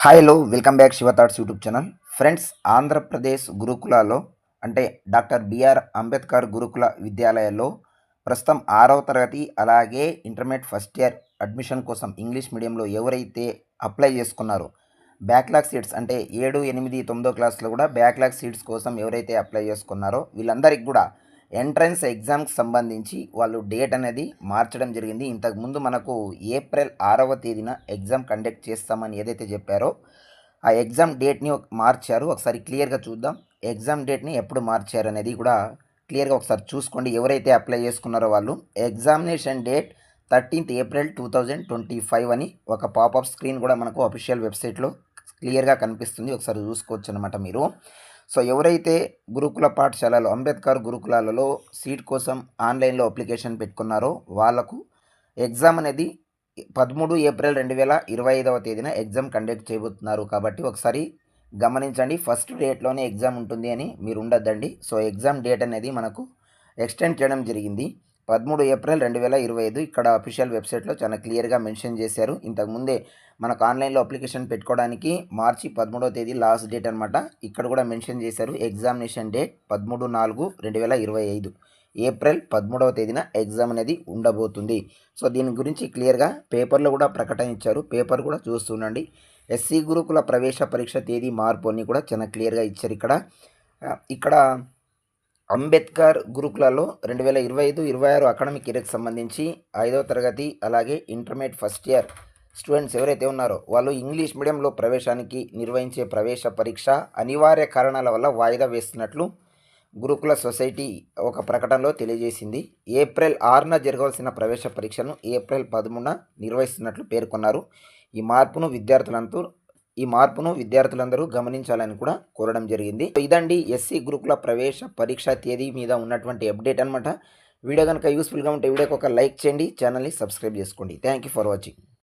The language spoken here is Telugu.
Hi hello welcome back Shiva thoughts YouTube channel. Friends, Andhra Pradesh గురుకులాల్లో అంటే డాక్టర్ బిఆర్ అంబేద్కర్ గురుకుల విద్యాలయాల్లో ప్రస్తుతం 6వ తరగతి అలాగే ఇంటర్మీడియట్ ఫస్ట్ ఇయర్ అడ్మిషన్ కోసం ఇంగ్లీష్ మీడియంలో ఎవరైతే అప్లై చేసుకున్నారో బ్యాక్లాగ్ సీట్స్ అంటే 7, 8, 9 క్లాస్లో కూడా బ్యాక్లాగ్ సీట్స్ కోసం ఎవరైతే అప్లై చేసుకున్నారో వీళ్ళందరికీ కూడా ఎంట్రన్స్ ఎగ్జామ్కి సంబంధించి వాళ్ళు డేట్ అనేది మార్చడం జరిగింది. ఇంతకుముందు మనకు ఏప్రిల్ 6వ తేదీన ఎగ్జామ్ కండక్ట్ చేస్తామని ఏదైతే చెప్పారో ఆ ఎగ్జామ్ డేట్ని మార్చారు. ఒకసారి క్లియర్గా చూద్దాం. ఎగ్జామ్ డేట్ని ఎప్పుడు మార్చారు అనేది కూడా క్లియర్గా ఒకసారి చూసుకోండి. ఎవరైతే అప్లై చేసుకున్నారో వాళ్ళు ఎగ్జామినేషన్ డేట్ 13th ఏప్రిల్ 2025 అని ఒక పాపప్ స్క్రీన్ కూడా మనకు అఫీషియల్ వెబ్సైట్లో క్లియర్గా కనిపిస్తుంది. ఒకసారి చూసుకోవచ్చు అనమాట మీరు. సో ఎవరైతే గురుకుల పాఠశాలలో అంబేద్కర్ గురుకులాలలో సీట్ కోసం ఆన్లైన్లో అప్లికేషన్ పెట్టుకున్నారో వాళ్లకు ఎగ్జామ్ అనేది 13 ఏప్రిల్ 2025వ తేదీన ఎగ్జామ్ కండక్ట్ చేయబోతున్నారు. కాబట్టి ఒకసారి గమనించండి, ఫస్ట్ డేట్లోనే ఎగ్జామ్ ఉంటుంది అని మీరు ఉండొద్దండి. సో ఎగ్జామ్ డేట్ అనేది మనకు ఎక్స్టెండ్ చేయడం జరిగింది. 13 ఏప్రిల్ 2025 ఇక్కడ అఫీషియల్ వెబ్సైట్లో చాలా క్లియర్గా మెన్షన్ చేశారు. ఇంతకుముందే మనకు ఆన్లైన్లో అప్లికేషన్ పెట్టుకోవడానికి మార్చి 13వ తేదీ లాస్ట్ డేట్ అనమాట. ఇక్కడ కూడా మెన్షన్ చేశారు ఎగ్జామినేషన్ డేట్ 13/4/2025 ఏప్రిల్ 13వ తేదీన ఎగ్జామ్ అనేది ఉండబోతుంది. సో దీని గురించి క్లియర్గా పేపర్లో కూడా ప్రకటన ఇచ్చారు. పేపర్ కూడా చూస్తుండండి. ఎస్సీ గురుకుల ప్రవేశ పరీక్ష తేదీ మార్పు అని కూడా చాలా క్లియర్గా ఇచ్చారు. ఇక్కడ అంబేద్కర్ గురుకులలో 2025-26 అకాడమిక్ ఇయర్కి సంబంధించి 5వ తరగతి అలాగే ఇంటర్మీడియట్ ఫస్ట్ ఇయర్ స్టూడెంట్స్ ఎవరైతే ఉన్నారో వాళ్ళు ఇంగ్లీష్ మీడియంలో ప్రవేశానికి నిర్వహించే ప్రవేశ పరీక్ష అనివార్య కారణాల వల్ల వాయిదా వేస్తున్నట్లు గురుకుల సొసైటీ ఒక ప్రకటనలో తెలియజేసింది. ఏప్రిల్ 6న జరగవలసిన ప్రవేశ పరీక్షను ఏప్రిల్ 13న నిర్వహిస్తున్నట్లు పేర్కొన్నారు. ఈ మార్పును విద్యార్థులందరూ గమనించాలని కూడా కోరడం జరిగింది. ఇదండి ఎస్సీ గురుకుల ప్రవేశ పరీక్ష తేదీ మీద ఉన్నటువంటి అప్డేట్ అనమాట. వీడియో కనుక యూస్ఫుల్గా ఉంటే వీడియోకి ఒక లైక్ చేయండి, ఛానల్ని సబ్స్క్రైబ్ చేసుకోండి. Thank you for watching.